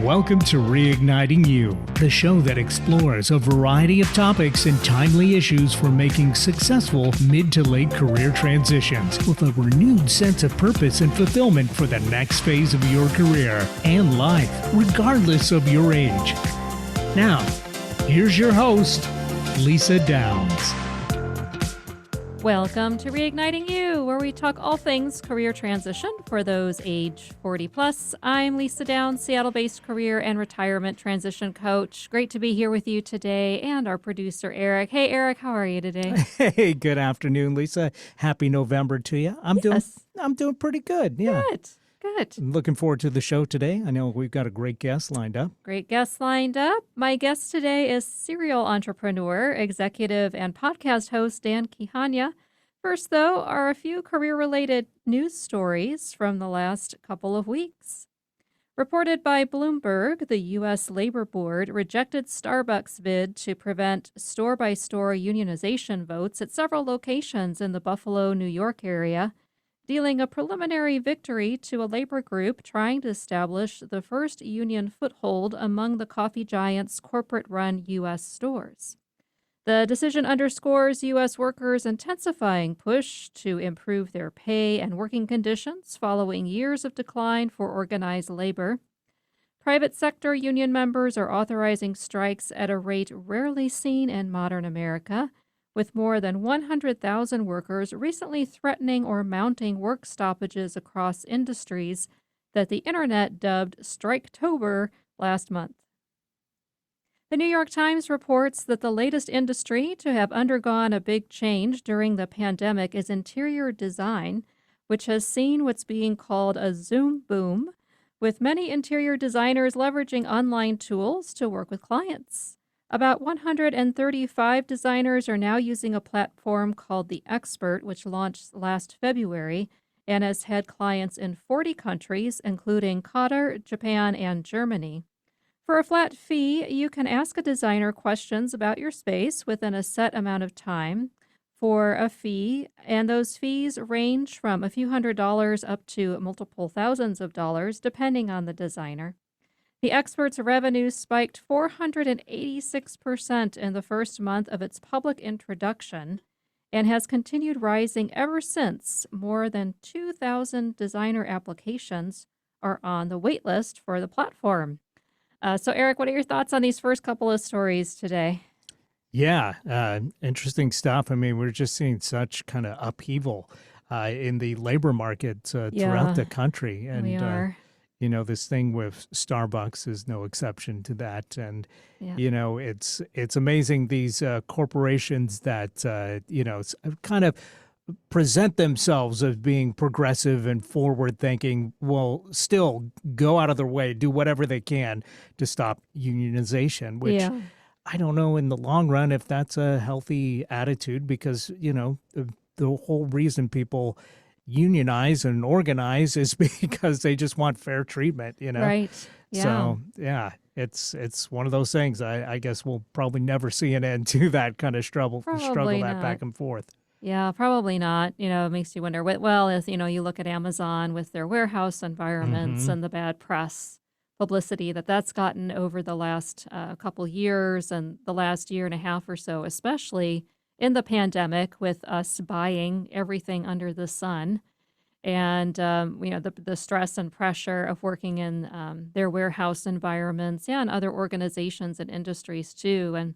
Welcome to Reigniting You, the show that explores a variety of topics and timely issues for making successful mid to late career transitions with a renewed sense of purpose and fulfillment for the next phase of your career and life, regardless of your age. Now, here's your host, Lisa Downs. Welcome to Reigniting You, where we talk all things career transition for those age 40 plus. I'm Lisa Downs, Seattle-based career and retirement transition coach. Great to be here with you today, and our producer, Eric. Hey, Eric, how are you today? Hey, good afternoon, Lisa. Happy November to you. I'm doing pretty good. Yeah. Good. I'm looking forward to the show today. I know we've got a great guest lined up. Great guest lined up. My guest today is serial entrepreneur, executive, and podcast host Dan Kihanya. First, though, are a few career-related news stories from the last couple of weeks. Reported by Bloomberg, the U.S. Labor Board rejected Starbucks' bid to prevent store-by-store unionization votes at several locations in the Buffalo, New York area, dealing a preliminary victory to a labor group trying to establish the first union foothold among the coffee giant's corporate-run U.S. stores. The decision underscores U.S. workers' intensifying push to improve their pay and working conditions following years of decline for organized labor. Private sector union members are authorizing strikes at a rate rarely seen in modern America, with more than 100,000 workers recently threatening or mounting work stoppages across industries that the internet dubbed Striketober last month. The New York Times reports that the latest industry to have undergone a big change during the pandemic is interior design, which has seen what's being called a Zoom boom, with many interior designers leveraging online tools to work with clients. About 135 designers are now using a platform called The Expert, which launched last February and has had clients in 40 countries, including Qatar, Japan, and Germany. For a flat fee, you can ask a designer questions about your space within a set amount of time for a fee, and those fees range from a few $100s up to multiple thousands of dollars, depending on the designer. The Expert's revenue spiked 486% in the first month of its public introduction and has continued rising ever since. More than 2,000 designer applications are on the wait list for the platform. So, Eric, what are your thoughts on these first couple of stories today? Yeah, interesting stuff. I mean, we're just seeing such kind of upheaval in the labor market throughout the country. And we are. This thing with Starbucks is no exception to that. And, Yeah. It's amazing these corporations that, kind of present themselves as being progressive and forward thinking will still go out of their way, do whatever they can to stop unionization, which I don't know in the long run if that's a healthy attitude because, the whole reason people unionize and organize is because they just want fair treatment, Right. Yeah. So, yeah, it's one of those things. I guess we'll probably never see an end to that kind of struggle that back and forth. Yeah, probably not. It makes you wonder. Well, as you look at Amazon with their warehouse environments and the bad press publicity that's gotten over the last couple years and the last year and a half or so, especially in the pandemic with us buying everything under the sun. And, the stress and pressure of working in their warehouse environments and other organizations and industries too. And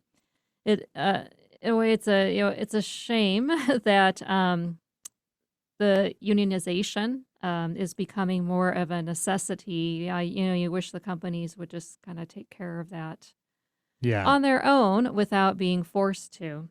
it's a shame that the unionization is becoming more of a necessity. You wish the companies would just kind of take care of that on their own without being forced to.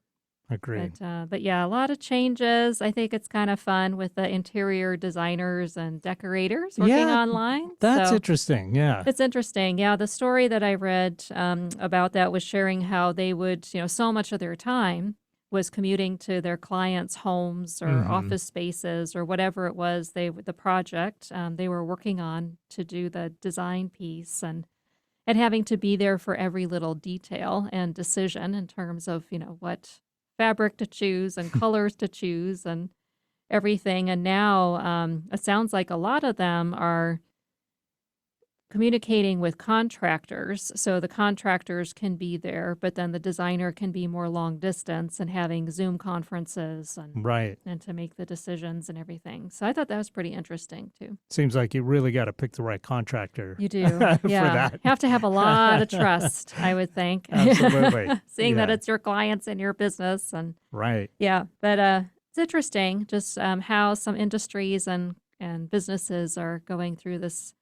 Agreed. But yeah, a lot of changes. I think it's kind of fun with the interior designers and decorators working online. That's interesting. Yeah. It's interesting. Yeah, the story that I read about that was sharing how they would, so much of their time was commuting to their clients' homes or office spaces or whatever it was the project they were working on to do the design piece and having to be there for every little detail and decision in terms of, what fabric to choose and colors to choose and everything. And now it sounds like a lot of them are communicating with contractors. So the contractors can be there, but then the designer can be more long distance and having Zoom conferences Right. and to make the decisions and everything. So I thought that was pretty interesting too. Seems like you really got to pick the right contractor You do. for Yeah. that. Have to have a lot of trust, I would think. Absolutely. Seeing that Yeah. it's your clients and your business. And Right. yeah, but it's interesting just how some industries and businesses are going through this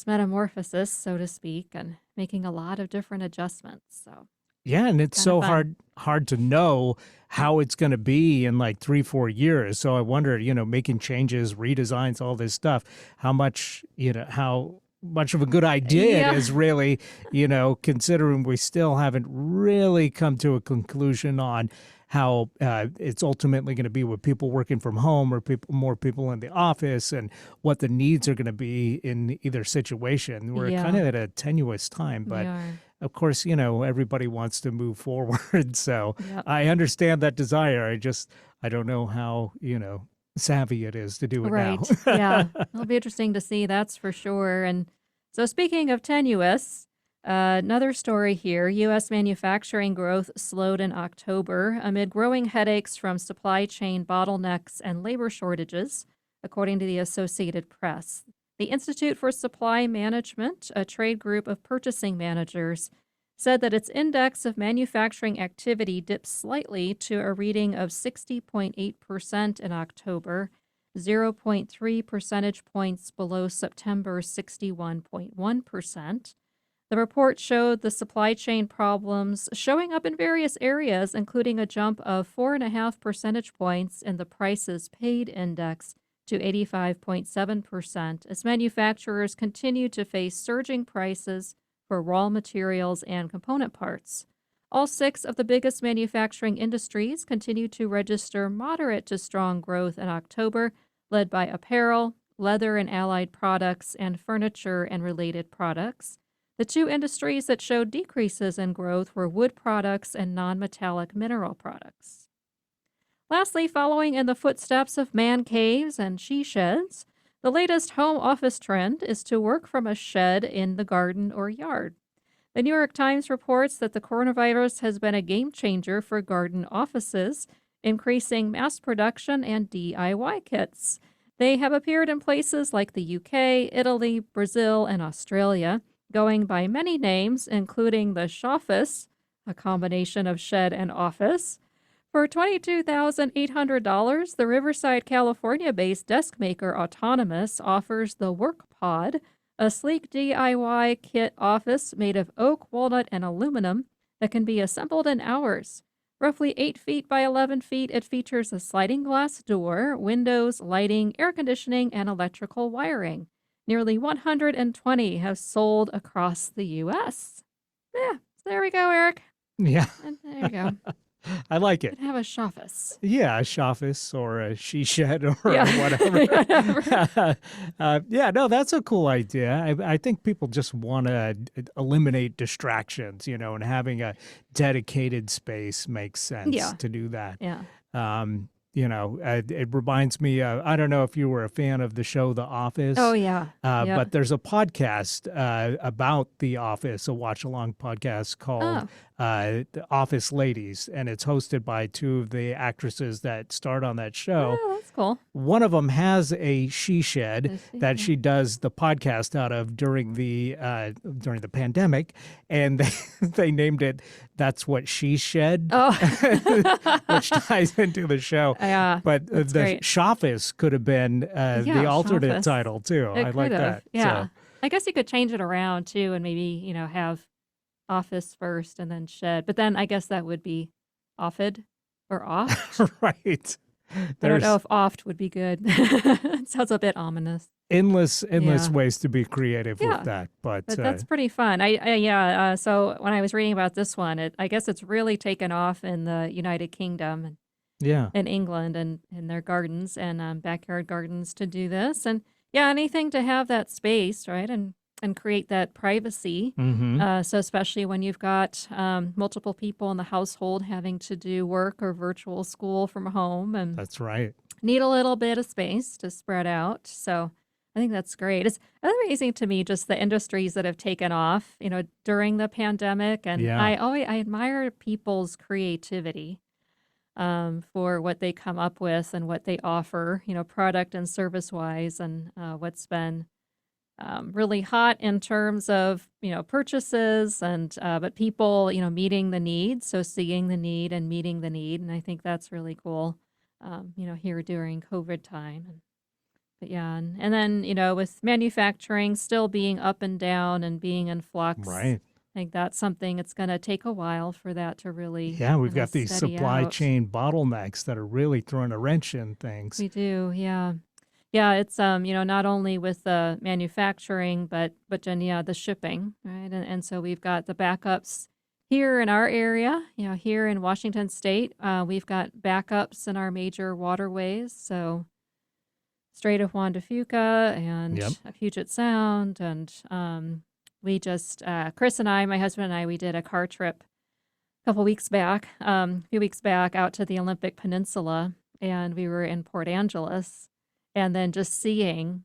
metamorphosis, so to speak, and making a lot of different adjustments. So Yeah, and it's kind of so fun. hard to know how it's going to be in like 3-4 years. So I wonder, making changes, redesigns, all this stuff, how much of a good idea it Yeah. is really, considering we still haven't really come to a conclusion on how it's ultimately going to be with people working from home or more people in the office, and what the needs are going to be in either situation. We're kind Yeah, of at a tenuous time, we but are. of course, everybody wants to move forward. So Yep. I understand that desire. I don't know how, savvy it is to do it now. Right. Yeah. It'll be interesting to see, that's for sure. And so, speaking of tenuous, another story here. U.S. manufacturing growth slowed in October amid growing headaches from supply chain bottlenecks and labor shortages, according to the Associated Press. The Institute for Supply Management, a trade group of purchasing managers, said that its index of manufacturing activity dipped slightly to a reading of 60.8% in October, zero point 0.3 percentage points below September's 61.1%. The report showed the supply chain problems showing up in various areas, including a jump of 4.5 percentage points in the prices paid index to 85.7% as manufacturers continue to face surging prices for raw materials and component parts. All 6 of the biggest manufacturing industries continue to register moderate to strong growth in October, led by apparel, leather and allied products, and furniture and related products. The 2 industries that showed decreases in growth were wood products and non-metallic mineral products. Lastly, following in the footsteps of man caves and she sheds, the latest home office trend is to work from a shed in the garden or yard. The New York Times reports that the coronavirus has been a game changer for garden offices, increasing mass production and DIY kits. They have appeared in places like the UK, Italy, Brazil, and Australia, going by many names, including the Shoffice, a combination of shed and office. For $22,800, the Riverside, California-based desk maker Autonomous offers the Work Pod, a sleek DIY kit office made of oak, walnut, and aluminum that can be assembled in hours. Roughly 8 feet by 11 feet, it features a sliding glass door, windows, lighting, air conditioning, and electrical wiring. Nearly 120 have sold across the U.S. Yeah, so there we go, Eric. Yeah, And there you go. I like it. Could have a Shoffice. Yeah, a shoffice or a she shed or Yeah. whatever. Whatever. Yeah, no, that's a cool idea. I think people just want to eliminate distractions, and having a dedicated space makes sense Yeah. to do that. Yeah. It reminds me, I don't know if you were a fan of the show The Office. Oh, yeah. Yeah. But there's a podcast about The Office, a watch along podcast called The Office Ladies, and it's hosted by 2 of the actresses that starred on that show. Oh, that's cool. One of them has a she shed Does she? that Yeah. she does the podcast out of during the pandemic, and they named it "That's What She Shed," Oh. which ties into the show. Yeah. But That's the great. Shoffice could have been the Yeah, alternate Shoffice. title too. It I like could have. that. Yeah. So, I guess you could change it around too and maybe, have office first and then shed. But then I guess that would be offed or oft. right. I don't know There's if oft would be good. It sounds a bit ominous. endless Yeah. ways to be creative Yeah. with that. But But that's pretty fun. Yeah. So when I was reading about this one, I guess it's really taken off in the United Kingdom and yeah. in England and in their gardens and backyard gardens to do this. And yeah, anything to have that space, right? And create that privacy. Mm-hmm. So especially when you've got multiple people in the household having to do work or virtual school from home and That's right. need a little bit of space to spread out. So I think that's great. It's amazing to me just the industries that have taken off, during the pandemic. And Yeah. I admire people's creativity for what they come up with and what they offer, product and service wise, and what's been really hot in terms of purchases and but people meeting the need, so seeing the need and meeting the need, and I think that's really cool. Here during COVID time, but yeah, and then with manufacturing still being up and down and being in flux, Right. I think that's something it's going to take a while for that to really Yeah, we've got these steady supply out. chain bottlenecks that are really throwing a wrench in things. We do, yeah. Yeah, it's not only with the manufacturing, but then yeah, the shipping, right? And so we've got the backups here in our area, here in Washington State. We've got backups in our major waterways, so Strait of Juan de Fuca and Yep. Puget Sound, and we just Chris and I, my husband and I, we did a car trip a few weeks back out to the Olympic Peninsula, and we were in Port Angeles, and then just seeing,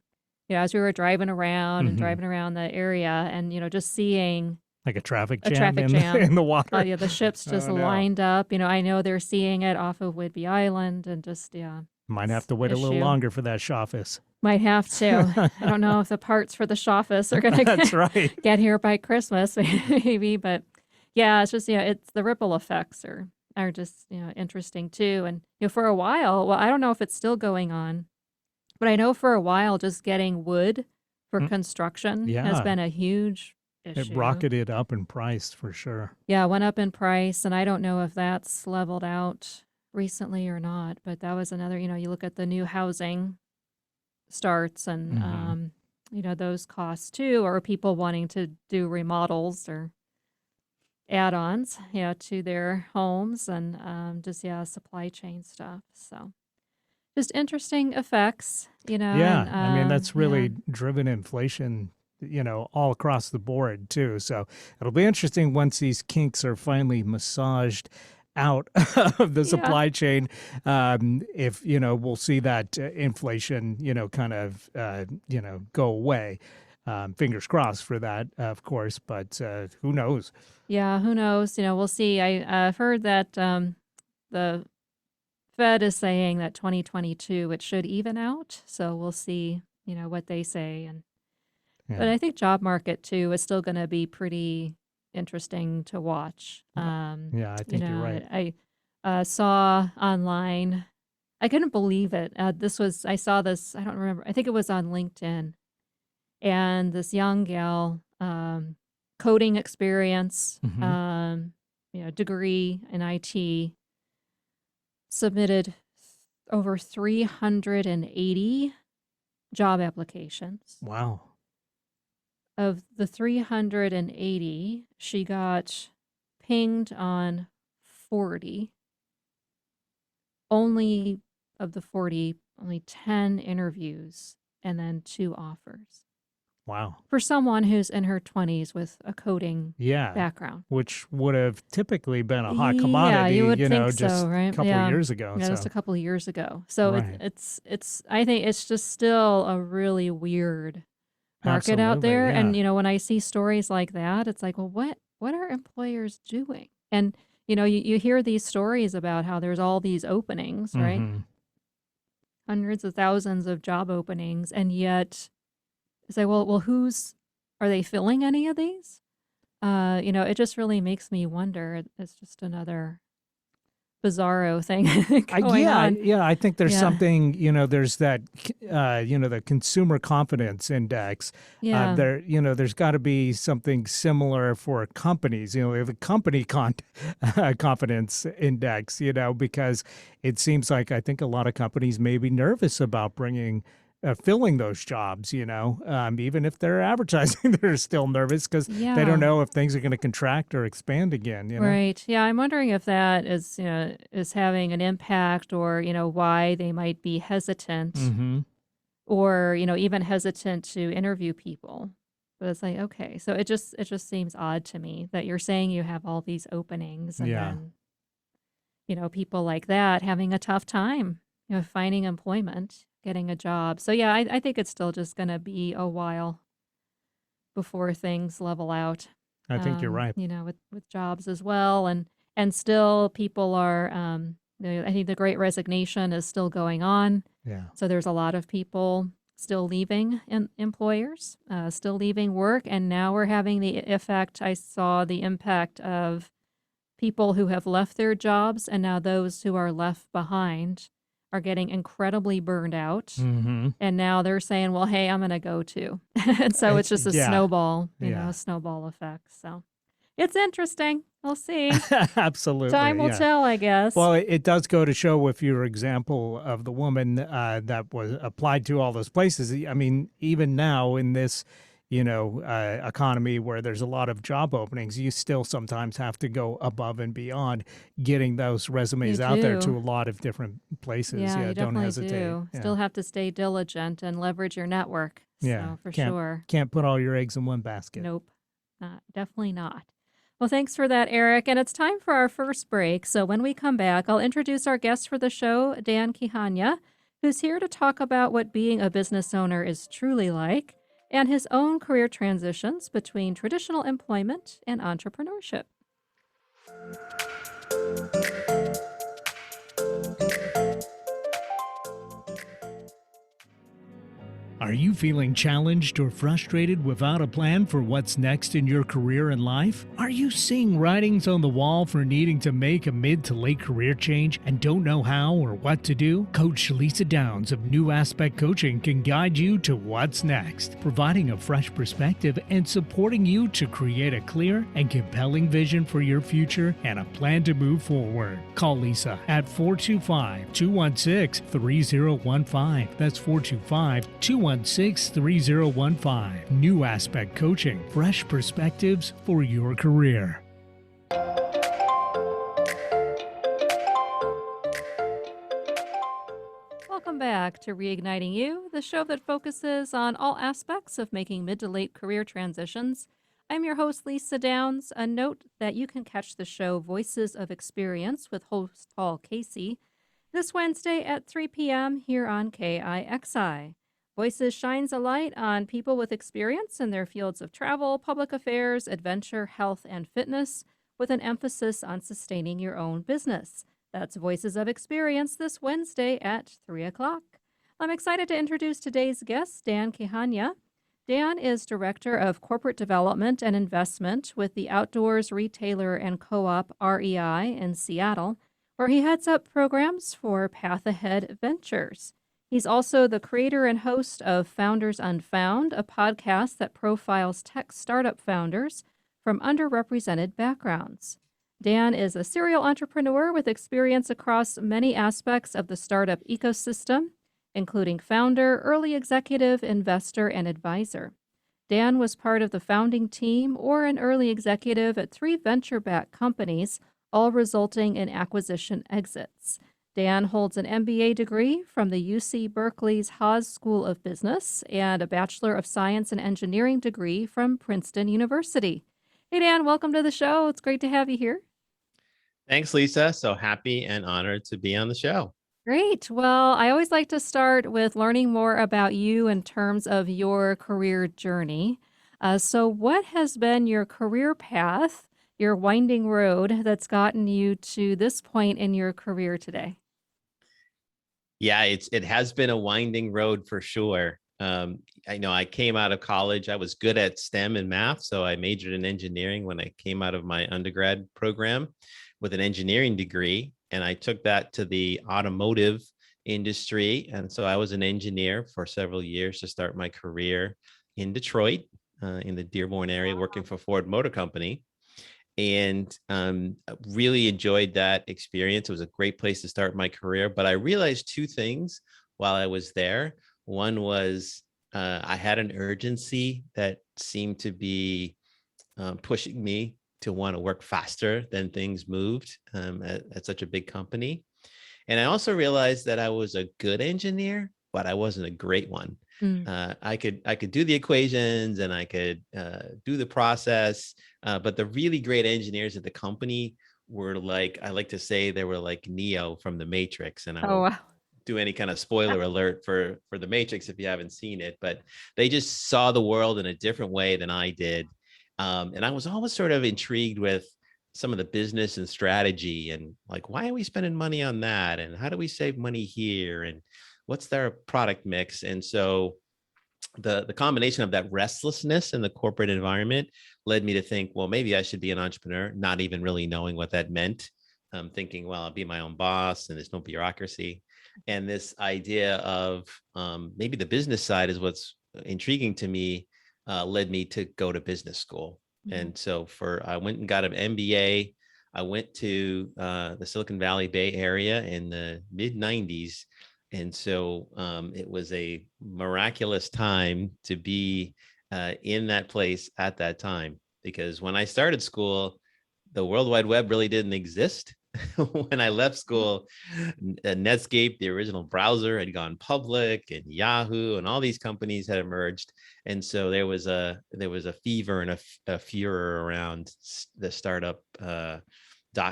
as we were driving around and Hmm. driving around the area, and just seeing Like a traffic a jam traffic in jam. in the water. Yeah, the ships just Oh no. lined up. I know they're seeing it off of Whidbey Island, and just yeah, Might have it's to wait a little issue. longer for that Shawfus. Might have to. I don't know if the parts for the Shawfus are gonna That's right. get here by Christmas, maybe, but yeah, it's just it's the ripple effects are just interesting too. And for a while, well, I don't know if it's still going on, but I know for a while just getting wood for Mm, construction has yeah, been a huge it issue. rocketed up in price for sure. Yeah, it went up in price, and I don't know if that's leveled out recently or not, but that was another, you look at the new housing starts and Hmm. those costs too, or people wanting to do remodels or add-ons, to their homes, and just yeah, supply chain stuff. So just interesting effects, and Yeah, I mean that's yeah, really driven inflation, all across the board too. So it'll be interesting once these kinks are finally massaged out of the yeah, supply chain. If we'll see that inflation, kind of go away. Fingers crossed for that, of course, but who knows? yeah. Who knows? We'll see. I've heard that the Fed is saying that 2022 it should even out, so we'll see. What they say, and but Yeah, I think job market too is still going to be pretty interesting to watch. yeah, I think you're right. I saw online. I couldn't believe it. I saw this. I don't remember. I think it was on LinkedIn, and this young gal, coding experience, Hmm. degree in IT, submitted over 380 job applications. Wow. Of the 380, she got pinged on 40. Only of the 40, only 10 interviews and then 2 offers. Wow. For someone who's in her 20s with a coding Yeah, background. which would have typically been a hot Yeah, commodity, you would think just so, a right? couple of Yeah. years ago. Yeah, just So, a couple of years ago. So right. it's I think it's just still a really weird market out Absolutely. there. And Yeah. when I see stories like that, it's like, well, what are employers doing? And you hear these stories about how there's all these openings, right? Hmm. Hundreds of thousands of job openings, and yet it's like, well, who's are they filling any of these? It just really makes me wonder. It's just another bizarro thing going Yeah, on. yeah. I think there's Yeah. something. There's that. The consumer confidence index. Yeah. There's got to be something similar for companies. The company confidence index. Because it seems like I think a lot of companies may be nervous about filling those jobs. Even if they're advertising, they're still nervous because they don't Yeah. know if things are going to contract or expand again. Right. Yeah, I'm wondering if that is having an impact, or why they might be hesitant, Hmm. or even hesitant to interview people. But it's like, okay, so it just seems odd to me that you're saying you have all these openings, and Yeah. then people like that having a tough time finding employment. getting a job. So yeah, I think it's still just going to be a while before things level out. I think you're right. With jobs as well, and still people are. I think the Great Resignation is still going on. Yeah. So there's a lot of people still leaving employers, still leaving work, and now we're having the effect. I saw the impact of people who have left their jobs, and now those who are left behind are getting incredibly burned out. Mm-hmm. And now they're saying, well, hey, I'm going to go too. And so it's just a Yeah. snowball, Yeah. a snowball effect. So it's interesting. We'll see. Absolutely. Time will Yeah. tell, I guess. Well, it does go to show with your example of the woman that was applied to all those places. I mean, even now in this, economy where there's a lot of job openings, you still sometimes have to go above and beyond getting those You resumes out there to do. a lot of different places. Yeah, Yeah, you don't definitely hesitate. do. Yeah. Still have to stay diligent and leverage your network. Yeah. So for Can't sure. can't put all your eggs in one basket. Nope. Definitely not. Well, thanks for that, Eric. And it's time for our first break. So when we come back, I'll introduce our guest for the show, Dan Kihanya, who's here to talk about what being a business owner is truly like and his own career transitions between traditional employment and entrepreneurship. Are you feeling challenged or frustrated without a plan for what's next in your career and life? Are you seeing writings on the wall for needing to make a mid to late career change and don't know how or what to do? Coach Lisa Downs of New Aspect Coaching can guide you to what's next, providing a fresh perspective and supporting you to create a clear and compelling vision for your future and a plan to move forward. Call Lisa at 425-216-3015. That's 425-216-3015. New Aspect Coaching, fresh perspectives for your career. Welcome back to Reigniting You, the show that focuses on all aspects of making mid to late career transitions. I'm your host, Lisa Downs. A note that you can catch the show Voices of Experience with host Paul Casey this Wednesday at 3 p.m. here on KIXI. Voices shines a light on people with experience in their fields of travel, public affairs, adventure, health, and fitness, with an emphasis on sustaining your own business. That's Voices of Experience this Wednesday at 3 o'clock. I'm excited to introduce today's guest, Dan Kihanya. Dan is Director of Corporate Development and Investment with the Outdoors Retailer and Co-op REI in Seattle, where he heads up programs for Path Ahead Ventures. He's also the creator and host of Founders Unfound, a podcast that profiles tech startup founders from underrepresented backgrounds. Dan is a serial entrepreneur with experience across many aspects of the startup ecosystem, including founder, early executive, investor, and advisor. Dan was part of the founding team or an early executive at 3 venture-backed companies, all resulting in acquisition exits. Dan holds an MBA degree from the UC Berkeley's Haas School of Business and a Bachelor of Science and Engineering degree from Princeton University. Hey, Dan, welcome to the show. It's great to have you here. Thanks, Lisa. So happy and honored to be on the show. Great. Well, I always like to start with learning more about you in terms of your career journey. So what has been your career path, your winding road that's gotten you to this point in your career today? Yeah, it has been a winding road for sure. I came out of college. I was good at STEM and math, so I majored in engineering when I came out of my undergrad program with an engineering degree, and I took that to the automotive industry. And so I was an engineer for several years to start my career in Detroit, in the Dearborn area, working for Ford Motor Company. And really enjoyed that experience. It was a great place to start my career. But I realized two things while I was there. One was I had an urgency that seemed to be pushing me to want to work faster than things moved at such a big company. And I also realized that I was a good engineer, but I wasn't a great one. I could do the equations and I could do the process, but the really great engineers at the company were like, I like to say they were like Neo from the Matrix, and Oh, wow. do any kind of spoiler alert for the Matrix if you haven't seen it, but they just saw the world in a different way than I did. And I was always sort of intrigued with some of the business and strategy, and like, why are we spending money on that? And how do we save money here? And what's their product mix? And so the combination of that restlessness in the corporate environment led me to think, well, maybe I should be an entrepreneur, not even really knowing what that meant. Thinking, well, I'll be my own boss and there's no bureaucracy. And this idea of maybe the business side is what's intriguing to me, led me to go to business school. And so I went and got an MBA. I went to the Silicon Valley Bay Area in the mid 90s. And so it was a miraculous time to be in that place at that time, because when I started school, the World Wide Web really didn't exist. When I left school, Netscape, the original browser, had gone public, and Yahoo and all these companies had emerged. And so there was a fever and a furor around the startup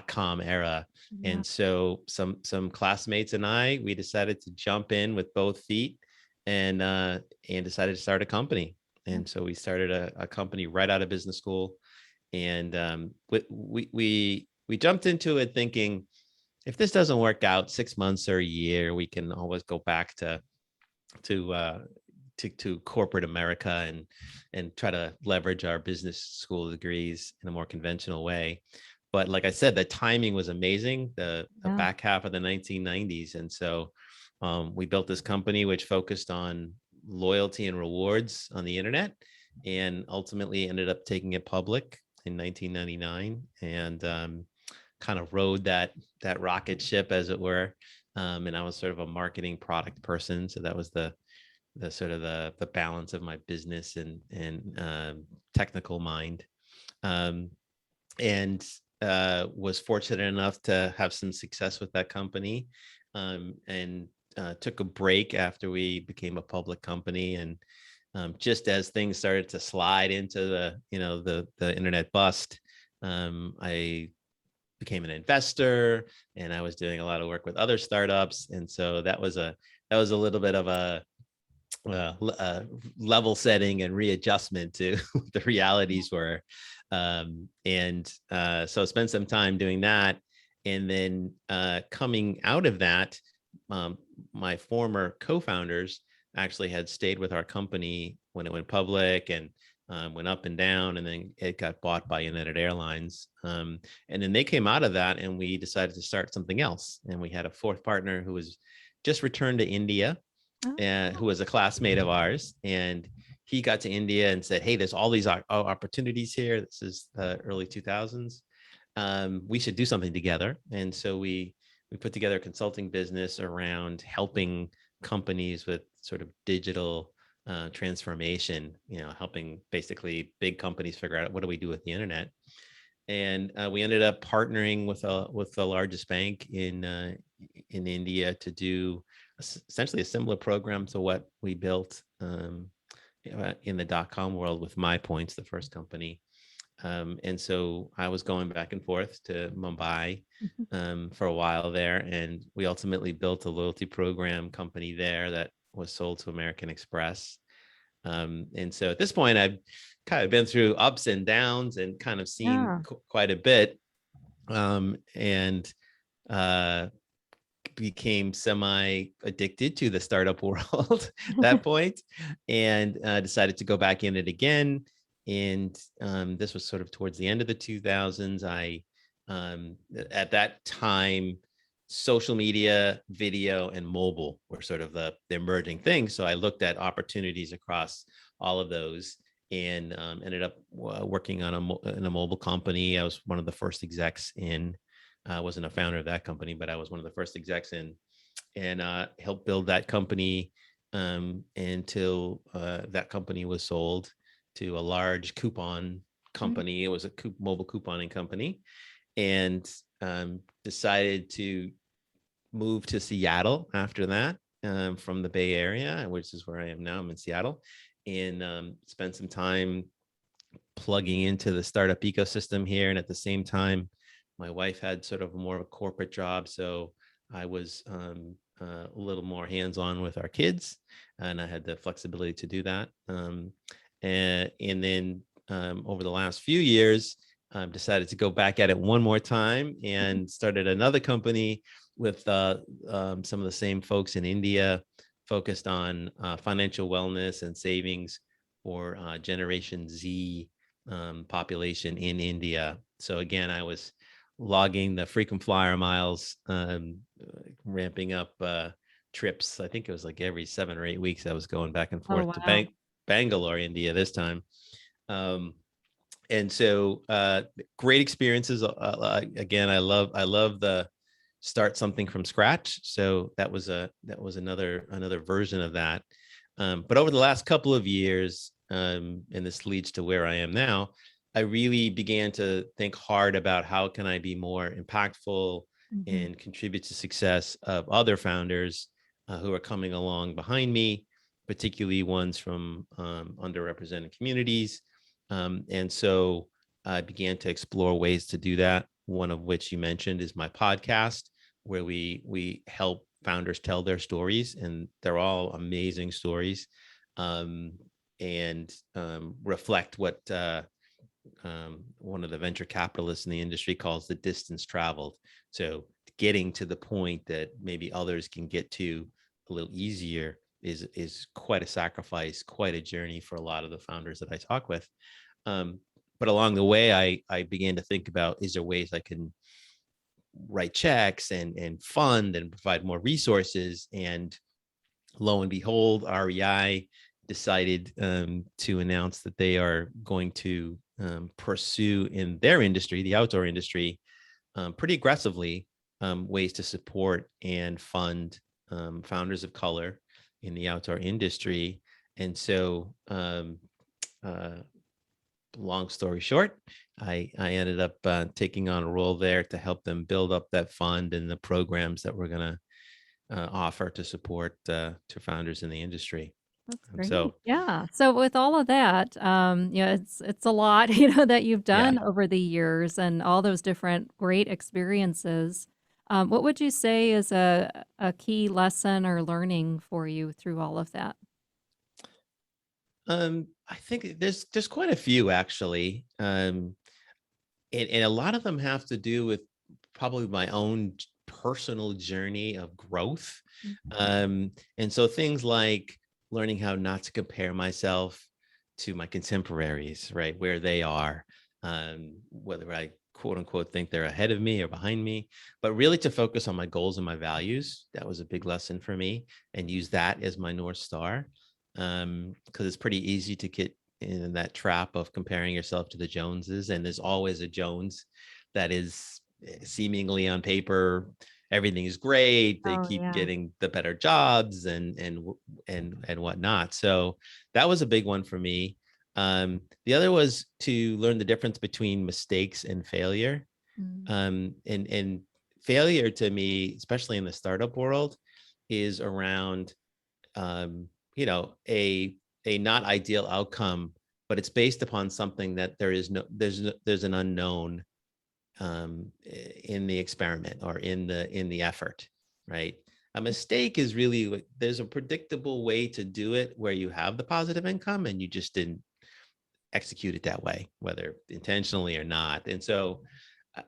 .com era. Yeah. And so some classmates and we decided to jump in with both feet and decided to start a company. And so we started a company right out of business school. And we jumped into it thinking, if this doesn't work out 6 months or a year, we can always go back to corporate America and try to leverage our business school degrees in a more conventional way. But like I said, the timing was amazing, the back half of the 1990s. And so we built this company which focused on loyalty and rewards on the internet, and ultimately ended up taking it public in 1999, and kind of rode that rocket ship, as it were. And I was sort of a marketing product person. So that was the sort of the balance of my business and technical mind. And was fortunate enough to have some success with that company, and took a break after we became a public company. And just as things started to slide into the internet bust, I became an investor, and I was doing a lot of work with other startups. And so that was a little bit of a level setting and readjustment to what the realities were. So spent some time doing that. And then coming out of that, my former co-founders actually had stayed with our company when it went public, and went up and down, and then it got bought by United Airlines. And then they came out of that, and we decided to start something else. And we had a fourth partner who was just returned to India, who was a classmate of ours. And he got to India and said, hey, there's all these opportunities here. This is the early 2000s. We should do something together. And so we put together a consulting business around helping companies with sort of digital transformation, helping basically big companies figure out, what do we do with the internet? And we ended up partnering with the largest bank in India to do essentially a similar program to what we built in the .com world with MyPoints, the first company. And so I was going back and forth to Mumbai for a while there, and we ultimately built a loyalty program company there that was sold to American Express. And so at this point, I've kind of been through ups and downs and kind of seen quite a bit, and became semi-addicted to the startup world at that point, and decided to go back in it again. And this was sort of towards the end of the 2000s. At that time, social media, video, and mobile were sort of the emerging things. So I looked at opportunities across all of those, and ended up working in a mobile company. I was one of the first execs in. I wasn't a founder of that company, but I was one of the first execs in, and helped build that company until that company was sold to a large coupon company. It was a mobile couponing company, and decided to move to Seattle after that, from the Bay Area, which is where I am now. I'm in Seattle, and spent some time plugging into the startup ecosystem here. And at the same time, my wife had sort of more of a corporate job. So I was a little more hands-on with our kids, and I had the flexibility to do that. And then over the last few years, decided to go back at it one more time and started another company with some of the same folks in India, focused on financial wellness and savings for Generation Z population in India. So again, I was logging the frequent flyer miles, ramping up trips. I think it was like every 7 or 8 weeks I was going back and Oh, forth to wow. Bangalore, India this time. And so great experiences. Again, I love the start something from scratch. So that was another version of that. But over the last couple of years, and this leads to where I am now, I really began to think hard about how can I be more impactful Mhm. and contribute to success of other founders who are coming along behind me, particularly ones from underrepresented communities. And so I began to explore ways to do that. One of which you mentioned is my podcast, where we help founders tell their stories, and they're all amazing stories, and reflect what one of the venture capitalists in the industry calls the distance traveled. So getting to the point that maybe others can get to a little easier is quite a sacrifice, quite a journey for a lot of the founders that I talk with. But along the way, I began to think about, is there ways I can write checks and fund and provide more resources? And lo and behold, REI decided to announce that they are going to pursue in their industry, the outdoor industry, pretty aggressively, ways to support and fund founders of color in the outdoor industry. And so long story short, I ended up taking on a role there to help them build up that fund and the programs that we're going to offer to support to founders in the industry. That's And great. so, Yeah. So with all of that, it's a lot, that you've yeah, done over the years and all those different great experiences. What would you say is a key lesson or learning for you through all of that? I think there's quite a few actually, and a lot of them have to do with probably my own personal journey of growth. Mhm. And so things like learning how not to compare myself to my contemporaries, right, where they are, whether I quote unquote think they're ahead of me or behind me, but really to focus on my goals and my values. That was a big lesson for me, and use that as my North Star. Because it's pretty easy to get in that trap of comparing yourself to the Joneses, and there's always a Jones that is seemingly on paper everything is great, they Oh, keep yeah. getting the better jobs and whatnot. So that was a big one for me. The other was to learn the difference between mistakes and failure. Mm. And failure to me, especially in the startup world, is around um, a not ideal outcome, but it's based upon something that there's an unknown in the experiment or in the effort, right? A mistake is really, there's a predictable way to do it where you have the positive income and you just didn't execute it that way, whether intentionally or not. And so uh,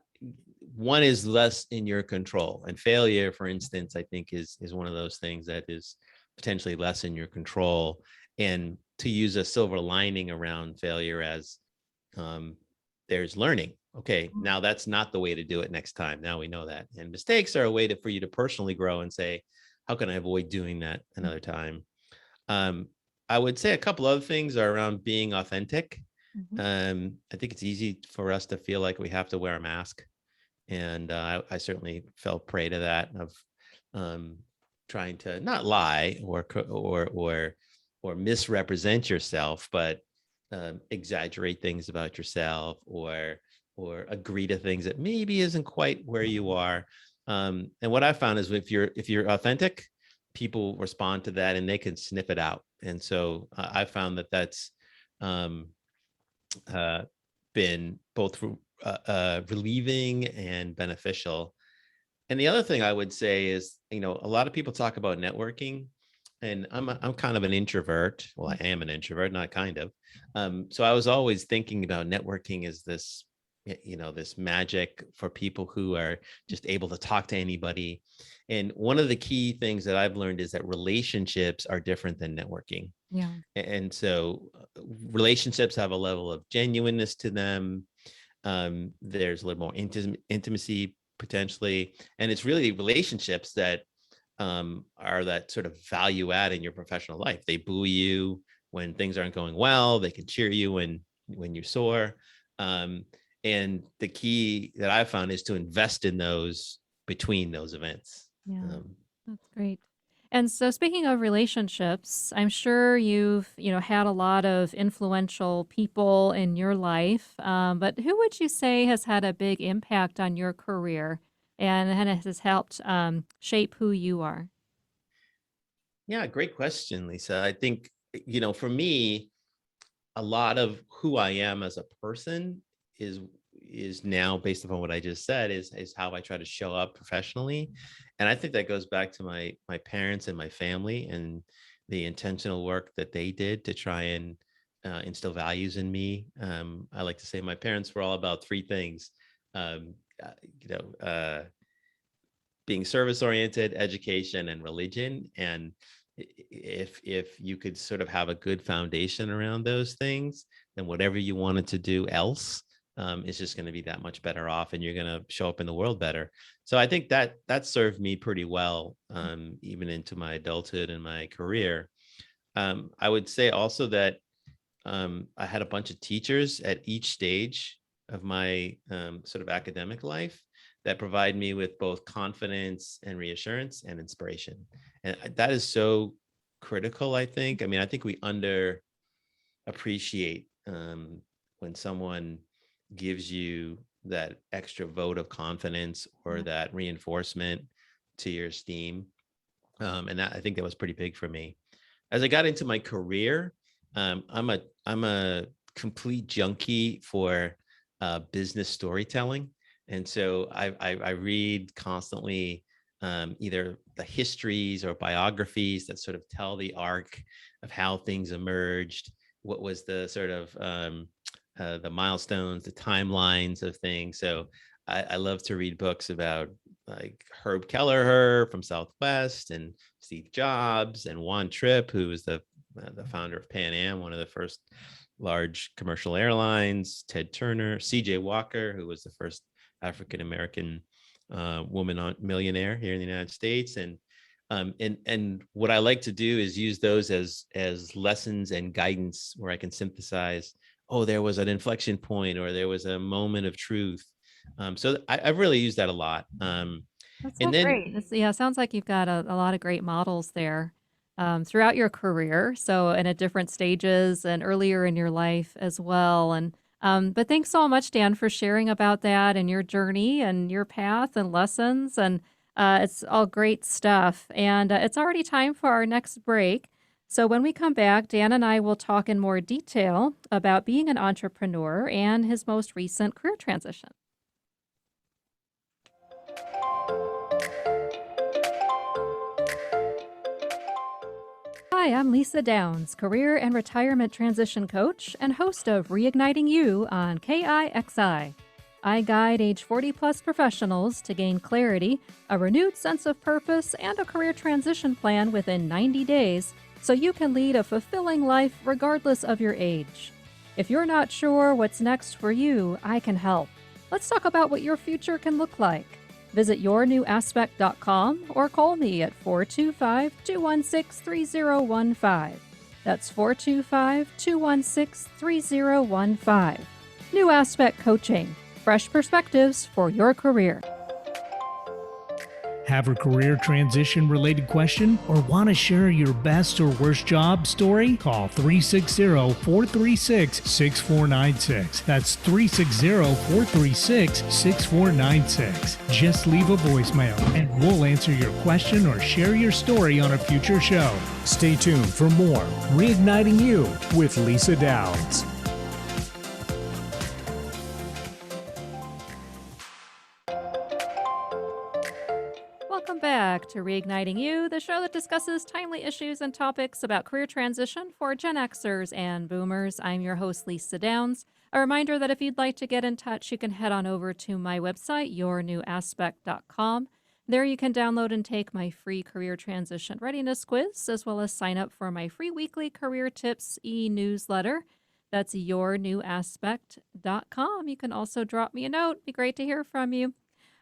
one is less in your control, and failure, for instance, I think is one of those things that is potentially less in your control. And to use a silver lining around failure as um, there's learning. Okay, Mm. now that's not the way to do it next time. Now we know that. And mistakes are a way for you to personally grow and say, how can I avoid doing that another time? Um, I would say a couple other things are around being authentic. Mhm. I think it's easy for us to feel like we have to wear a mask. And I certainly fell prey to that of um, trying to not lie or misrepresent yourself, but exaggerate things about yourself, or agree to things that maybe isn't quite where you are. And what I found is if you're authentic, people respond to that and they can sniff it out. And so I found that that's um, uh, been both relieving and beneficial. And the other thing I would say is, a lot of people talk about networking, and I'm kind of an introvert. Well, I am an introvert, not kind of. So I was always thinking about networking as this, this magic for people who are just able to talk to anybody. And one of the key things that I've learned is that relationships are different than networking. Yeah. And so relationships have a level of genuineness to them. There's a little more intimacy potentially. And it's really relationships that are that sort of value add in your professional life. They buoy you when things aren't going well. They can cheer you when you're sore. And the key that I've found is to invest in those between those events. Yeah. That's great. And so speaking of relationships, I'm sure you've, had a lot of influential people in your life. But who would you say has had a big impact on your career and has helped shape who you are? Yeah, great question, Lisa. I think, for me, a lot of who I am as a person is now based upon what I just said is how I try to show up professionally. And I think that goes back to my parents and my family and the intentional work that they did to try and instill values in me. I like to say my parents were all about three things. Um, uh, you know, uh, Being service oriented, education, and religion. And if you could sort of have a good foundation around those things, then whatever you wanted to do else is just going to be that much better off, and you're going to show up in the world better. So I think that served me pretty well, even into my adulthood and my career. I would say also that I had a bunch of teachers at each stage of my sort of academic life that provide me with both confidence and reassurance and inspiration. And that is so critical, I think. I mean, I think we underappreciate when someone gives you that extra vote of confidence or that reinforcement to your esteem. And I think that was pretty big for me. As I got into my career, I'm a complete junkie for business storytelling. And so I read constantly either the histories or biographies that sort of tell the arc of how things emerged, what was the sort of the milestones, the timelines of things. So I love to read books about like Herb Kelleher from Southwest and Steve Jobs and Juan Trippe, who was the founder of Pan Am, one of the first large commercial airlines, Ted Turner, CJ Walker, who was the first African-American woman millionaire here in the United States. And what I like to do is use those as lessons and guidance where I can synthesize, oh, there was an inflection point or there was a moment of truth. So I've really used that a lot. That's so And then, great. It sounds like you've got a lot of great models there throughout your career. So, and at different stages and earlier in your life as well. And but thanks so much, Dan, for sharing about that and your journey and your path and lessons. And it's all great stuff. And it's already time for our next break. So when we come back, Dan and I will talk in more detail about being an entrepreneur and his most recent career transition. Hi, I'm Lisa Downs, career and retirement transition coach and host of Reigniting You on KIXI. I guide age 40 plus professionals to gain clarity, a renewed sense of purpose, and a career transition plan within 90 days so you can lead a fulfilling life regardless of your age. If you're not sure what's next for you, I can help. Let's talk about what your future can look like. Visit yournewaspect.com or call me at 425-216-3015. That's 425-216-3015. New Aspect Coaching. Fresh perspectives for your career. Have a career transition related question or want to share your best or worst job story? Call 360-436-6496. That's 360-436-6496. Just leave a voicemail and we'll answer your question or share your story on a future show. Stay tuned for more Reigniting You with Lisa Downs. back to Reigniting You, the show that discusses timely issues and topics about career transition for Gen Xers and Boomers. I'm your host, Lisa Downs. A reminder that if you'd like to get in touch, you can head on over to my website, yournewaspect.com. There you can download and take my free career transition readiness quiz, as well as sign up for my free weekly career tips e-newsletter. That's yournewaspect.com. You can also drop me a note. It'd be great to hear from you.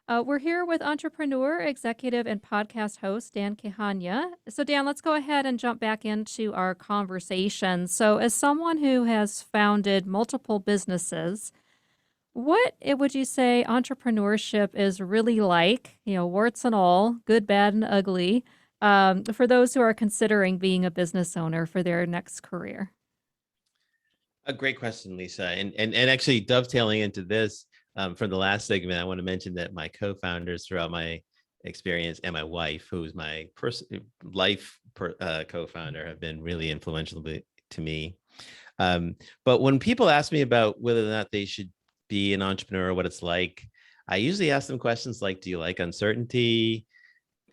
We're here with entrepreneur, executive, and podcast host Dan Kihanya. So, Dan, let's go ahead and jump back into our conversation. So, as someone who has founded multiple businesses, what would you say entrepreneurship is really like? Warts and all, good, bad, and ugly, for those who are considering being a business owner for their next career? A great question, Lisa. And actually dovetailing into this, from the last segment, I want to mention that my co-founders throughout my experience and my wife, who's my co-founder, have been really influential to me. But when people ask me about whether or not they should be an entrepreneur, what it's like, I usually ask them questions like, do you like uncertainty?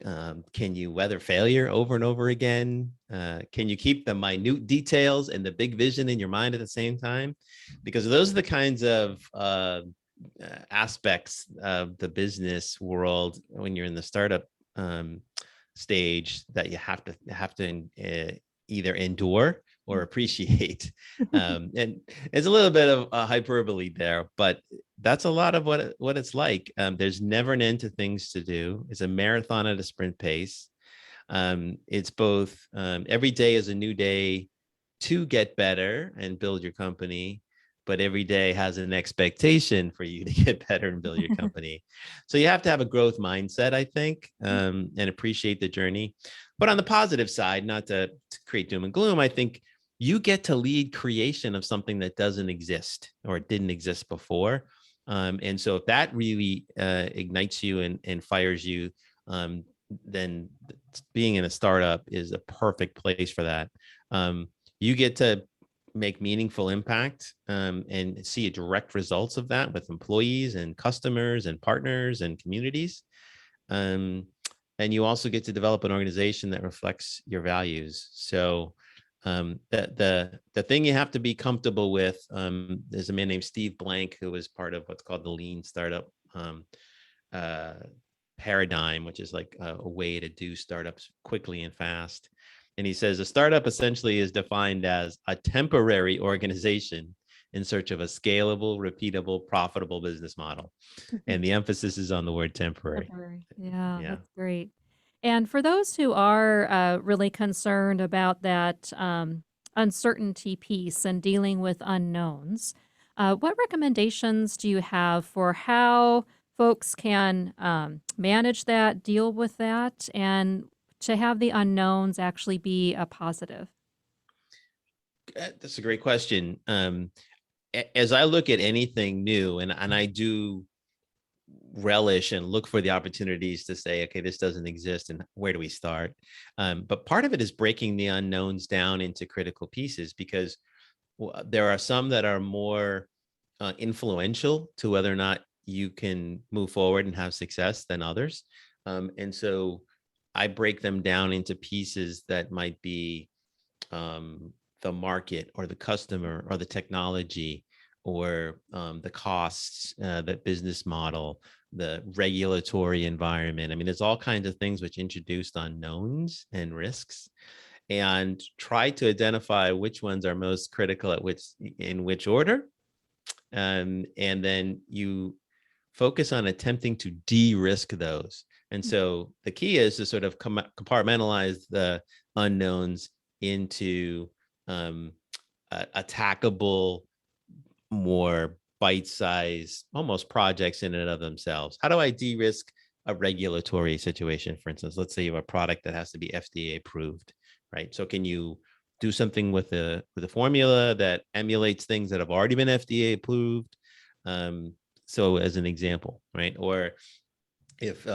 Can you weather failure over and over again? Can you keep the minute details and the big vision in your mind at the same time? Because those are the kinds of aspects of the business world when you're in the startup stage that you have to either endure or appreciate. And it's a little bit of a hyperbole there, but that's a lot of what it's like. There's never an end to things to do. It's a marathon at a sprint pace. It's both every day is a new day to get better and build your company, but every day has an expectation for you to get better and build your company. So you have to have a growth mindset, I think, and appreciate the journey. But on the positive side, not to create doom and gloom, I think you get to lead creation of something that doesn't exist or didn't exist before. And so if that really ignites you and fires you, then being in a startup is a perfect place for that. You get to make meaningful impact and see direct results of that with employees and customers and partners and communities. And you also get to develop an organization that reflects your values. So the thing you have to be comfortable with, there's a man named Steve Blank who was part of what's called the lean startup paradigm, which is like a way to do startups quickly and fast. And he says a startup essentially is defined as a temporary organization in search of a scalable, repeatable, profitable business model. And the emphasis is on the word temporary. Yeah, that's great. And for those who are really concerned about that uncertainty piece and dealing with unknowns, what recommendations do you have for how folks can manage that, deal with that, and to have the unknowns actually be a positive? That's a great question. As I look at anything new, and I do relish and look for the opportunities to say, okay, this doesn't exist, and where do we start? But part of it is breaking the unknowns down into critical pieces, because there are some that are more influential to whether or not you can move forward and have success than others. And so I break them down into pieces that might be the market or the customer or the technology or the costs, the business model, the regulatory environment. I mean, there's all kinds of things which introduced unknowns and risks, and try to identify which ones are most critical in which order. And then you focus on attempting to de-risk those. And so the key is to sort of compartmentalize the unknowns into attackable, more bite-sized, almost projects in and of themselves. How do I de-risk a regulatory situation? For instance, let's say you have a product that has to be FDA approved, right? So can you do something with a formula that emulates things that have already been FDA approved? So as an example, right? Or if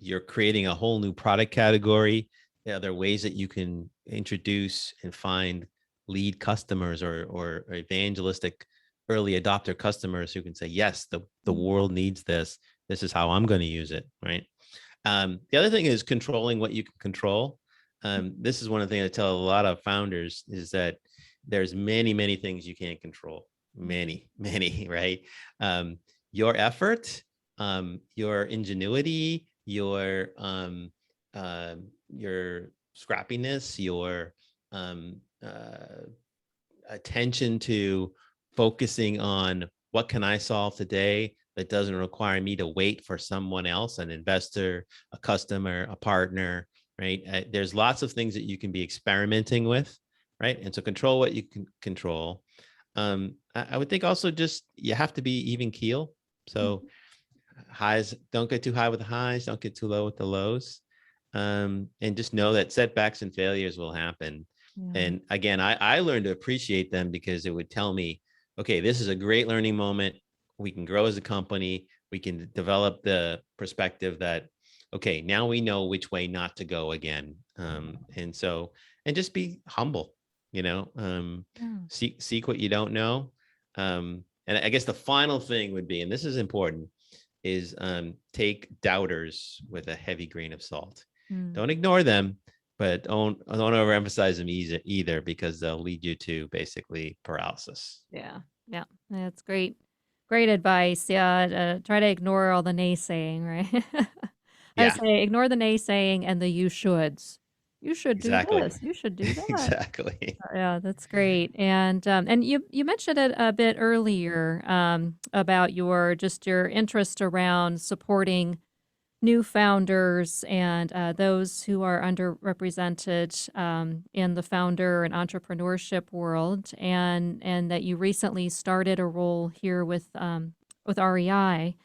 you're creating a whole new product category, there are ways that you can introduce and find lead customers or evangelistic early adopter customers who can say, yes, the world needs this. This is how I'm going to use it, right? The other thing is controlling what you can control. This is one of the things I tell a lot of founders is that there's many things you can't control. Many, right? Your effort, your ingenuity, your scrappiness, your attention to focusing on what can I solve today that doesn't require me to wait for someone else, an investor, a customer, a partner, right? There's lots of things that you can be experimenting with, right? And so control what you can control. I would think also just you have to be even keel. So highs, don't get too high with the highs, don't get too low with the lows. And just know that setbacks and failures will happen. Yeah. And again, I learned to appreciate them because it would tell me, okay, this is a great learning moment. We can grow as a company. We can develop the perspective that, okay, now we know which way not to go again. And just be humble, Yeah. seek what you don't know. And I guess the final thing would be, and this is important, is take doubters with a heavy grain of salt. Don't ignore them, but don't overemphasize them either, because they'll lead you to basically paralysis. Yeah. That's great. Great advice. Yeah. Try to ignore all the naysaying, right? I would Yeah, say ignore the naysaying and the you shoulds. You should do exactly. this. You should do that. Exactly. Yeah, that's great. And you mentioned it a bit earlier about your interest around supporting new founders and those who are underrepresented in the founder and entrepreneurship world, and that you recently started a role here with REI.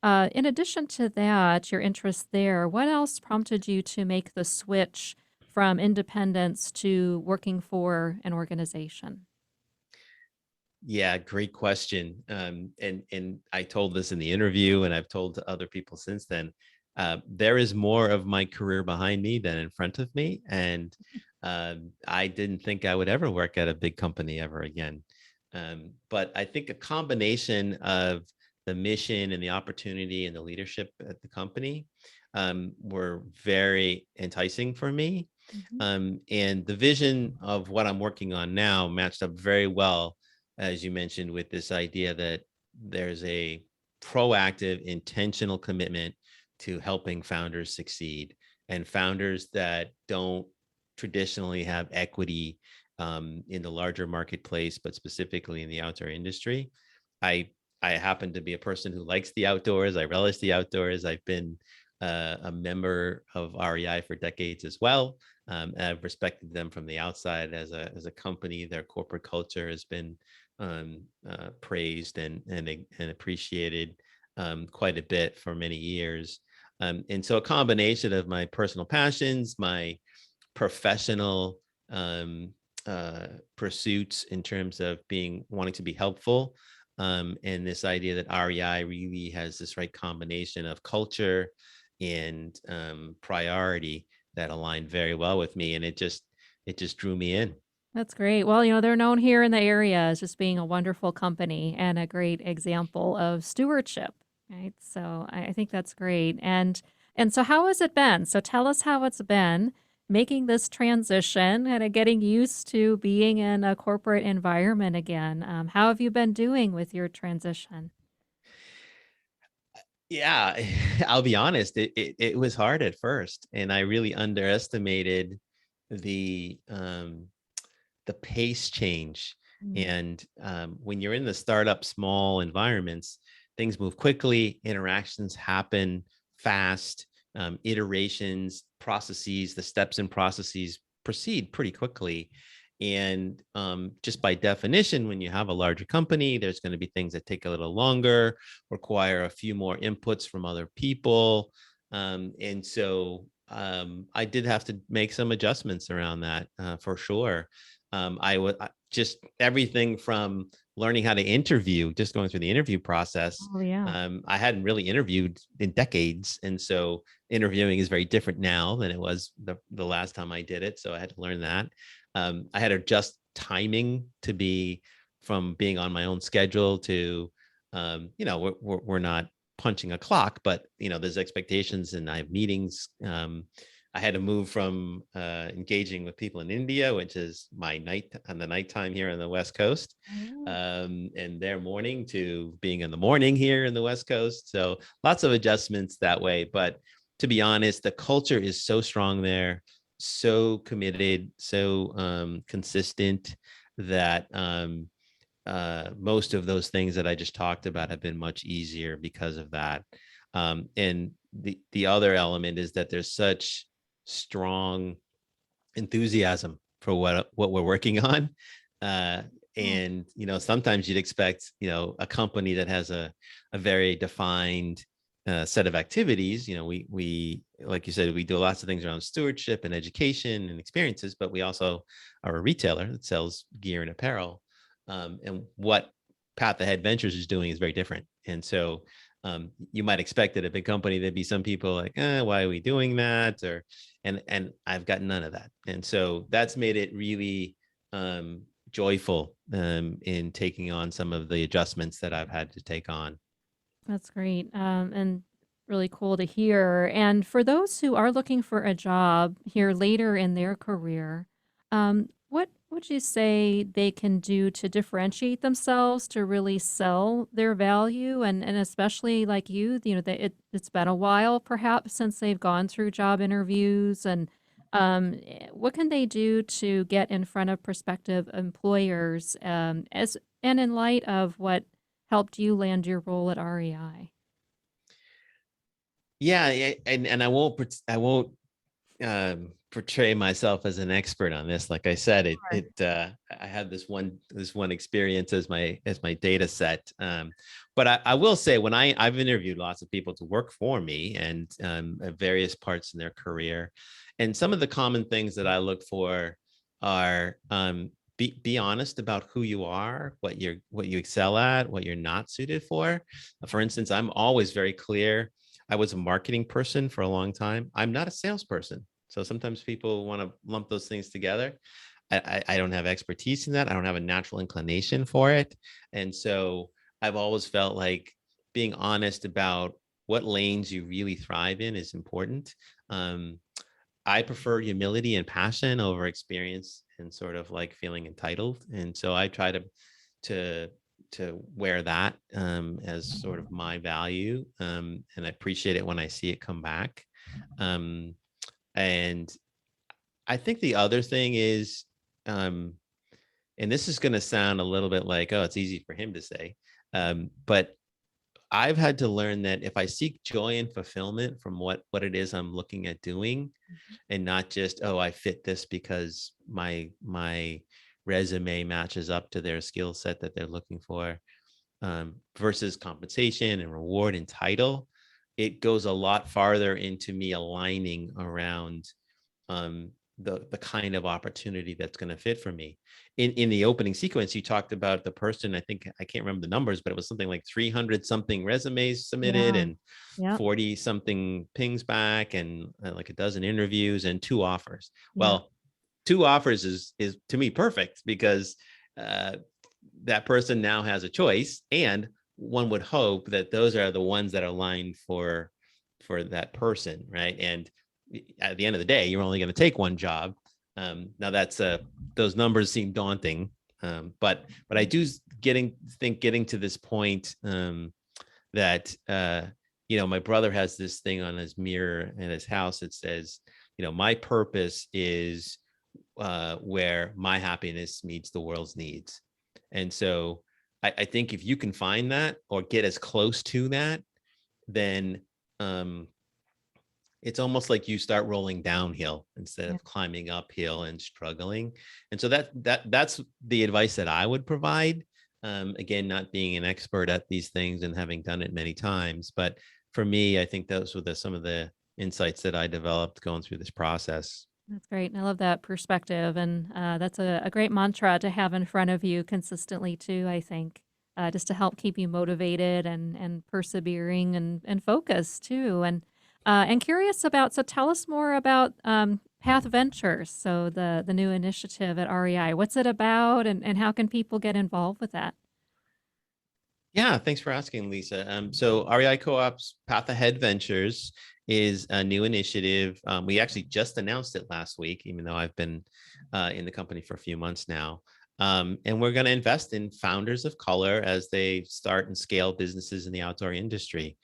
In addition to that, your interest there, what else prompted you to make the switch from independence to working for an organization? Yeah, great question. And I told this in the interview, and I've told to other people since then. There is more of my career behind me than in front of me, and I didn't think I would ever work at a big company ever again. But I think a combination of the mission and the opportunity and the leadership at the company were very enticing for me. Mhm. And the vision of what I'm working on now matched up very well, as you mentioned, with this idea that there's a proactive, intentional commitment to helping founders succeed, and founders that don't traditionally have equity in the larger marketplace, but specifically in the outdoor industry. I I happen to be a person who likes the outdoors. I relish the outdoors. I've been a member of REI for decades as well. I've respected them from the outside as a company. Their corporate culture has been praised and appreciated quite a bit for many years. And so a combination of my personal passions, my professional pursuits in terms of wanting to be helpful, and this idea that REI really has this right combination of culture and priority that aligned very well with me, and it just drew me in. That's great. Well, they're known here in the area as just being a wonderful company and a great example of stewardship, right? So I think that's great. And so how has it been? So tell us how it's been making this transition and getting used to being in a corporate environment again. How have you been doing with your transition? Yeah, I'll be honest, it was hard at first, and I really underestimated the the pace change. Mm. And when you're in the startup small environments, things move quickly, interactions happen fast, iterations, processes, the steps and processes proceed pretty quickly. And just by definition, when you have a larger company, there's going to be things that take a little longer, require a few more inputs from other people. And so I did have to make some adjustments around that for sure. I would just everything from learning how to interview, just going through the interview process. Oh, yeah. I hadn't really interviewed in decades, and so interviewing is very different now than it was the last time I did it. So I had to learn that. I had to adjust timing to be from being on my own schedule to, we're not punching a clock, but there's expectations and I have meetings. I had to move from engaging with people in India, which is my nighttime here on the West Coast, Oh, and their morning, to being in the morning here in the West Coast. So lots of adjustments that way. But to be honest, the culture is so strong there, so committed, so consistent, that most of those things that I just talked about have been much easier because of that. And the other element is that there's such strong enthusiasm for what we're working on. cool. And sometimes you'd expect a company that has a very defined set of activities. We like you said, we do lots of things around stewardship and education and experiences, but we also are a retailer that sells gear and apparel. And what Path Ahead Ventures is doing is very different. And so you might expect at a big company there'd be some people like, why are we doing that? And I've got none of that. And so that's made it really joyful in taking on some of the adjustments that I've had to take on. That's great, and really cool to hear. And for those who are looking for a job here later in their career, what would you say they can do to differentiate themselves to really sell their value? And especially like it's been a while perhaps since they've gone through job interviews, and what can they do to get in front of prospective employers, as and in light of what helped you land your role at REI? Yeah, and I won't portray myself as an expert on this. Like I said, Sure. I had this one experience as my data set. But I will say, when I've interviewed lots of people to work for me, and at various parts in their career, and some of the common things that I look for are be honest about who you are, what you excel at, what you're not suited for. For instance, I'm always very clear. I was a marketing person for a long time. I'm not a salesperson. So sometimes people want to lump those things together. I don't have expertise in that. I don't have a natural inclination for it. And so I've always felt like being honest about what lanes you really thrive in is important. Um, I prefer humility and passion over experience and sort of like feeling entitled. And so I try to wear that as sort of my value, and I appreciate it when I see it come back. Um, and I think the other thing is, um, and this is going to sound a little bit like, oh, it's easy for him to say, but I've had to learn that if I seek joy and fulfillment from what it is I'm looking at doing, Mhm. and not just, oh, I fit this because my resume matches up to their skill set that they're looking for, versus compensation and reward and title, it goes a lot farther into me aligning around um, the kind of opportunity that's going to fit for me. In the opening sequence, you talked about the person. I think I can't remember the numbers, but it was something like 300 something resumes submitted Yeah. and Yep. 40 something pings back, and like a dozen interviews and two offers. Yeah. Well, two offers is to me perfect, because uh, that person now has a choice, and one would hope that those are the ones that are aligned for that person, right? And at the end of the day, you're only going to take one job. Now that's those numbers seem daunting, but I do getting to this point, that my brother has this thing on his mirror in his house that says, my purpose is where my happiness meets the world's needs. And so I think if you can find that or get as close to that, then um, it's almost like you start rolling downhill instead Yeah. of climbing uphill and struggling. And so that's the advice that I would provide. Again, not being an expert at these things and having done it many times, but for me, I think those were some of the insights that I developed going through this process. That's great. And I love that perspective. And that's a great mantra to have in front of you consistently, too, I think, just to help keep you motivated and persevering and focused, too. And curious about, so tell us more about Path Ventures, so the new initiative at REI. What's it about, and how can people get involved with that? Yeah, thanks for asking, Lisa. So REI Co-op's Path Ahead Ventures is a new initiative. We actually just announced it last week, even though I've been in the company for a few months now. And we're going to invest in founders of color as they start and scale businesses in the outdoor industry.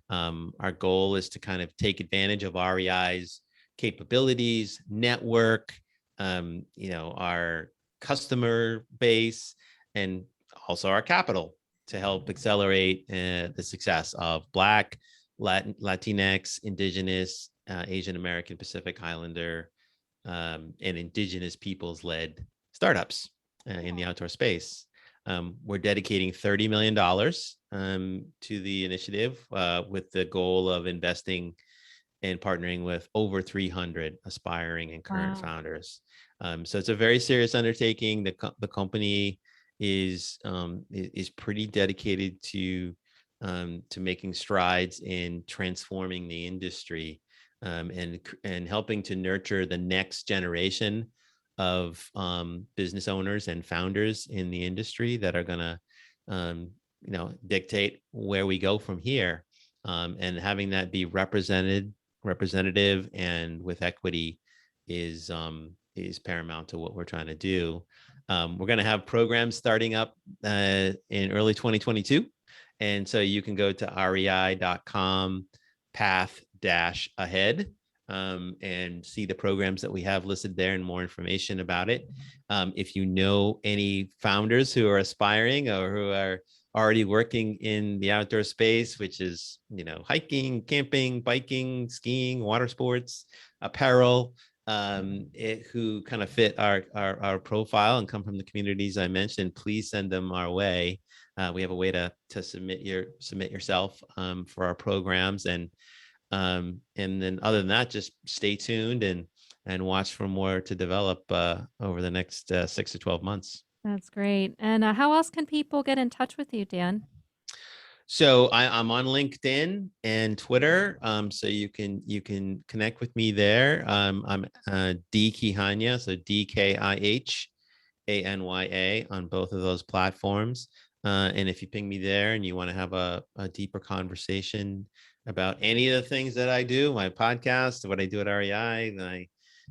Our goal is to kind of take advantage of REI's capabilities, network, our customer base, and also our capital to help accelerate the success of Black, Latinx, Indigenous, Asian American, Pacific Islander, and Indigenous peoples-led startups in the outdoor space. We're dedicating $30 million to the initiative with the goal of investing and partnering with over 300 aspiring and current founders. So it's a very serious undertaking. The company is pretty dedicated to making strides in transforming the industry and helping to nurture the next generation of business owners and founders in the industry that are going to dictate where we go from here, and having that be representative and with equity is paramount to what we're trying to do. We're going to have programs starting up in early 2022. And so you can go to rei.com path-ahead and see the programs that we have listed there and more information about it. If you know any founders who are aspiring or who are already working in the outdoor space, which is, hiking, camping, biking, skiing, water sports, apparel, who kind of fit our profile and come from the communities I mentioned, please send them our way. We have a way to submit yourself for our programs, and then other than that, just stay tuned and watch for more to develop over the next 6 to 12 months. That's great. And how else can people get in touch with you, Dan? So I'm on LinkedIn and Twitter. So you can connect with me there. I'm D Kihanya, so DKIHANYA on both of those platforms. And if you ping me there and you want to have a deeper conversation about any of the things that I do, my podcast, what I do at REI,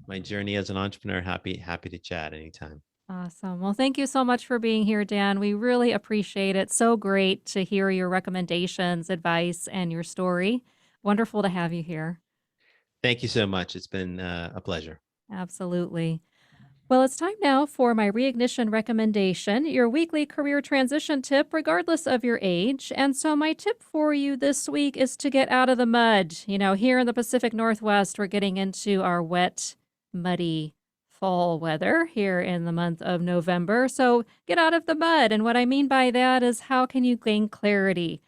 my journey as an entrepreneur, happy to chat anytime. Awesome. Well, thank you so much for being here, Dan. We really appreciate it. So great to hear your recommendations, advice, and your story. Wonderful to have you here. Thank you so much. It's been a pleasure. Absolutely. Well, it's time now for my Reignition recommendation, your weekly career transition tip, regardless of your age. And so, my tip for you this week is to get out of the mud. Here in the Pacific Northwest, we're getting into our wet, muddy fall weather here in the month of November. So, get out of the mud. And what I mean by that is, how can you gain clarity?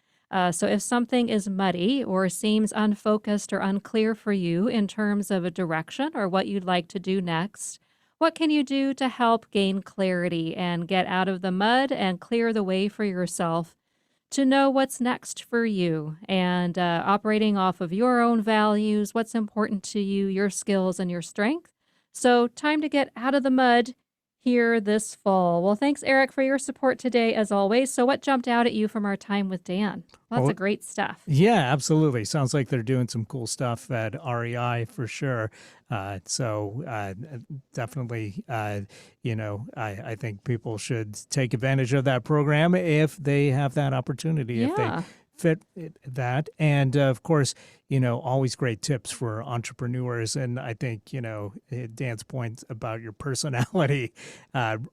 So, if something is muddy or seems unfocused or unclear for you in terms of a direction or what you'd like to do next, what can you do to help gain clarity and get out of the mud and clear the way for yourself to know what's next for you and operating off of your own values, what's important to you, your skills, and your strength? So, time to get out of the mud here this fall. Well, thanks, Eric, for your support today, as always. So, what jumped out at you from our time with Dan? Lots of great stuff. Yeah, absolutely. Sounds like they're doing some cool stuff at REI for sure. Definitely, I think people should take advantage of that program if they have that opportunity, if they fit that. And of course, always great tips for entrepreneurs. And I think, Dan's point about your personality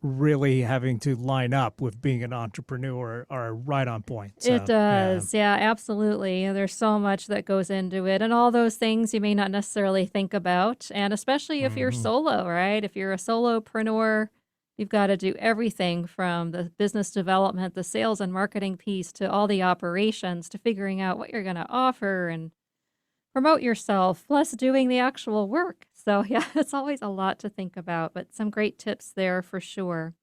really having to line up with being an entrepreneur are right on point. So, it does. Yeah, absolutely. There's so much that goes into it, and all those things you may not necessarily think about. And especially if you're solo, right? If you're a solopreneur, you've got to do everything from the business development, the sales and marketing piece, to all the operations, to figuring out what you're going to offer and promote yourself, plus doing the actual work. So, yeah, it's always a lot to think about, but some great tips there for sure.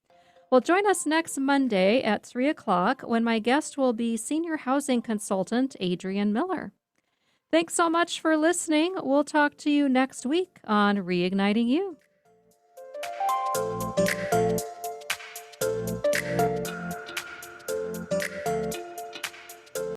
Well, join us next Monday at 3 o'clock when my guest will be senior housing consultant Adrian Miller. Thanks so much for listening. We'll talk to you next week on Reigniting You.